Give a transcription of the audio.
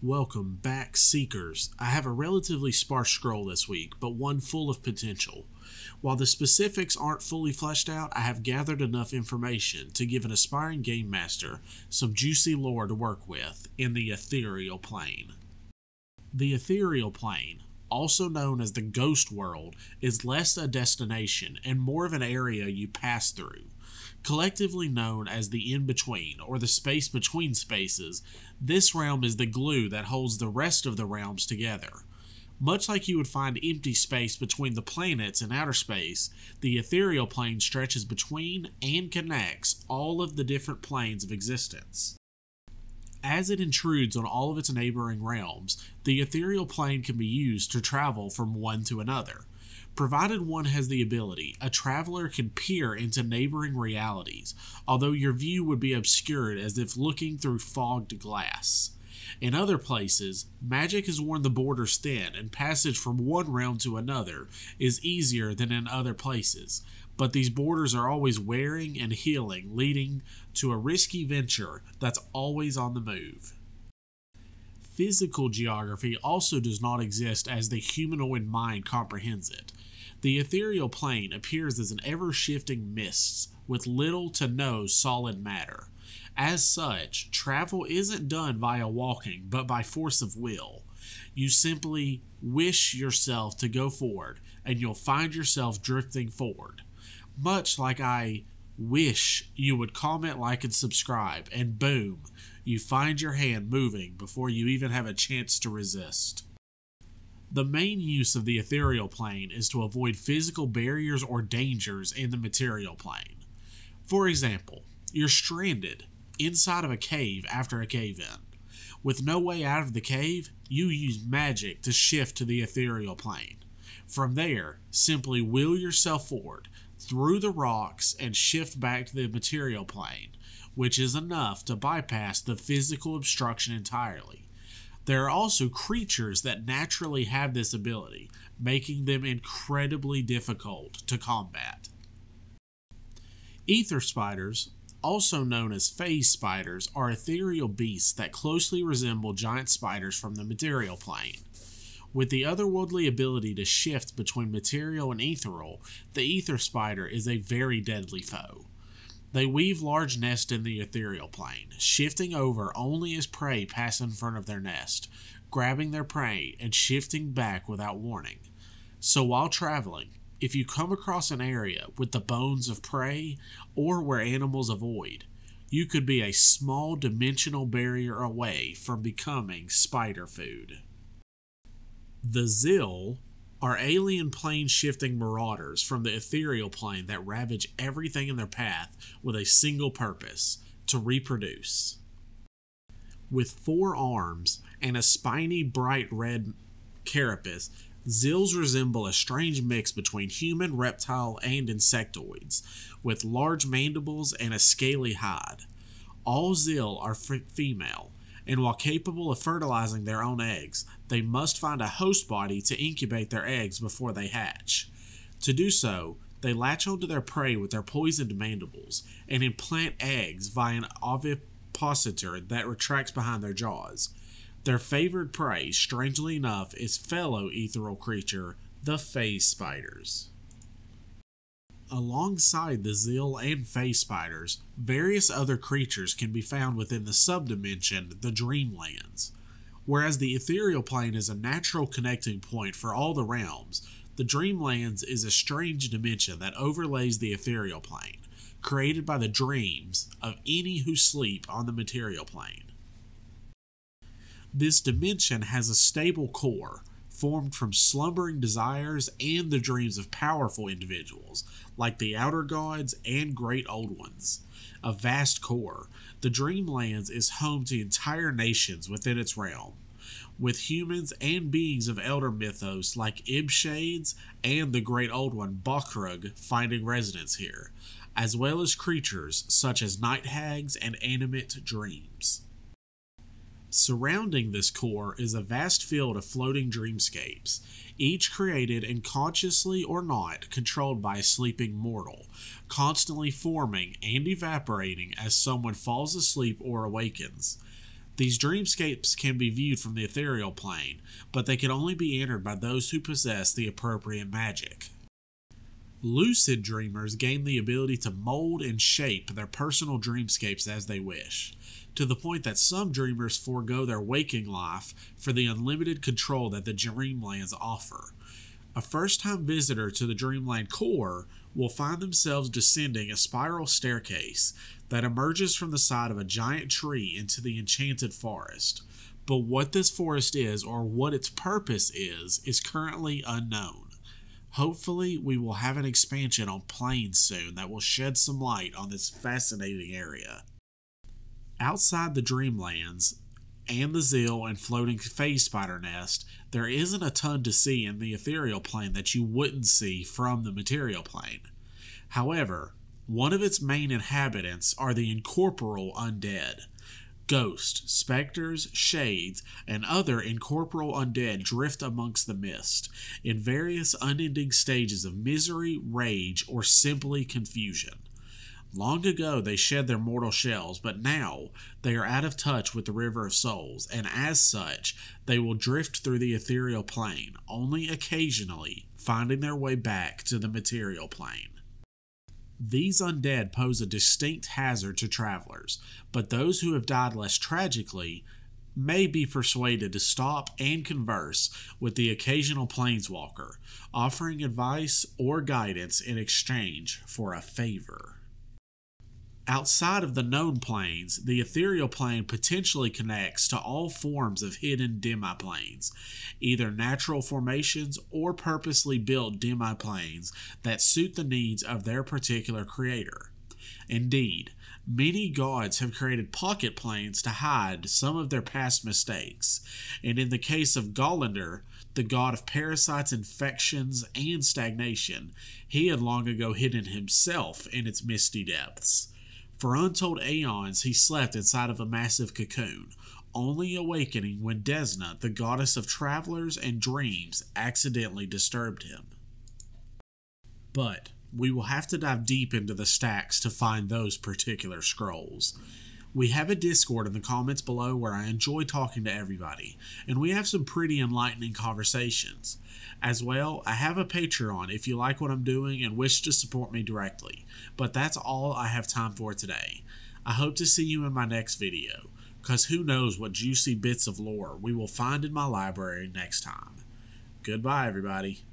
Welcome back, Seekers. I have a relatively sparse scroll this week, but one full of potential. While the specifics aren't fully fleshed out, I have gathered enough information to give an aspiring game master some juicy lore to work with in the Ethereal Plane. The Ethereal Plane, also known as the Ghost World, is less a destination and more of an area you pass through. Collectively known as the in-between, or the space between spaces, this realm is the glue that holds the rest of the realms together. Much like you would find empty space between the planets in outer space, the ethereal plane stretches between and connects all of the different planes of existence. As it intrudes on all of its neighboring realms, the ethereal plane can be used to travel from one to another. Provided one has the ability, a traveler can peer into neighboring realities, although your view would be obscured as if looking through fogged glass. In other places, magic has worn the borders thin and passage from one realm to another is easier than in other places, but these borders are always wearing and healing, leading to a risky venture that's always on the move. Physical geography also does not exist as the humanoid mind comprehends it. The ethereal plane appears as an ever-shifting mist with little to no solid matter. As such, travel isn't done via walking, but by force of will. You simply wish yourself to go forward, and you'll find yourself drifting forward. Much like I wish you would comment, like, and subscribe, and boom, you find your hand moving before you even have a chance to resist. The main use of the ethereal plane is to avoid physical barriers or dangers in the material plane. For example, you're stranded inside of a cave after a cave-in. With no way out of the cave, you use magic to shift to the ethereal plane. From there, simply will yourself forward through the rocks and shift back to the material plane, which is enough to bypass the physical obstruction entirely. There are also creatures that naturally have this ability, making them incredibly difficult to combat. Ether spiders, also known as phase spiders, are ethereal beasts that closely resemble giant spiders from the material plane. With the otherworldly ability to shift between material and ethereal, the ether spider is a very deadly foe. They weave large nests in the ethereal plane, shifting over only as prey pass in front of their nest, grabbing their prey and shifting back without warning. So while traveling, if you come across an area with the bones of prey or where animals avoid, you could be a small dimensional barrier away from becoming spider food. The Zeal are alien plane-shifting marauders from the ethereal plane that ravage everything in their path with a single purpose: to reproduce. With 4 arms and a spiny bright red carapace, Zeals resemble a strange mix between human, reptile, and insectoids, with large mandibles and a scaly hide. All Zeal are female, and while capable of fertilizing their own eggs, they must find a host body to incubate their eggs before they hatch. To do so, they latch onto their prey with their poisoned mandibles and implant eggs via an ovipositor that retracts behind their jaws. Their favored prey, strangely enough, is fellow ethereal creature, the phase spiders. Alongside the Zeal and phase spiders, various other creatures can be found within the subdimension, the Dreamlands. Whereas the ethereal plane is a natural connecting point for all the realms, the Dreamlands is a strange dimension that overlays the ethereal plane, created by the dreams of any who sleep on the material plane. This dimension has a stable core, formed from slumbering desires and the dreams of powerful individuals, like the Outer Gods and Great Old Ones. A vast core, the Dreamlands is home to entire nations within its realm, with humans and beings of elder mythos like Ibshades and the Great Old One Bokrug finding residence here, as well as creatures such as night hags and animate dreams. Surrounding this core is a vast field of floating dreamscapes, each created and consciously or not controlled by a sleeping mortal, constantly forming and evaporating as someone falls asleep or awakens. These dreamscapes can be viewed from the Ethereal Plane, but they can only be entered by those who possess the appropriate magic. Lucid dreamers gain the ability to mold and shape their personal dreamscapes as they wish, to the point that some dreamers forego their waking life for the unlimited control that the Dreamlands offer. A first-time visitor to the Dreamland core will find themselves descending a spiral staircase that emerges from the side of a giant tree into the Enchanted Forest. But what this forest is, or what its purpose is currently unknown. Hopefully, we will have an expansion on Plane soon that will shed some light on this fascinating area. Outside the Dreamlands and the Zeal and floating phase spider nest, there isn't a ton to see in the Ethereal Plane that you wouldn't see from the Material Plane. However, one of its main inhabitants are the incorporeal undead. Ghosts, specters, shades, and other incorporeal undead drift amongst the mist, in various unending stages of misery, rage, or simply confusion. Long ago they shed their mortal shells, but now they are out of touch with the River of Souls, and as such, they will drift through the Ethereal Plane, only occasionally finding their way back to the Material Plane. These undead pose a distinct hazard to travelers, but those who have died less tragically may be persuaded to stop and converse with the occasional planeswalker, offering advice or guidance in exchange for a favor. Outside of the known planes, the Ethereal Plane potentially connects to all forms of hidden demi-planes, either natural formations or purposely built demi-planes that suit the needs of their particular creator. Indeed, many gods have created pocket planes to hide some of their past mistakes, and in the case of Gallander, the god of parasites, infections, and stagnation, he had long ago hidden himself in its misty depths. For untold aeons he slept inside of a massive cocoon, only awakening when Desna, the goddess of travelers and dreams, accidentally disturbed him. But we will have to dive deep into the stacks to find those particular scrolls. We have a Discord in the comments below where I enjoy talking to everybody, and we have some pretty enlightening conversations. As well, I have a Patreon if you like what I'm doing and wish to support me directly, but that's all I have time for today. I hope to see you in my next video, cause who knows what juicy bits of lore we will find in my library next time. Goodbye everybody.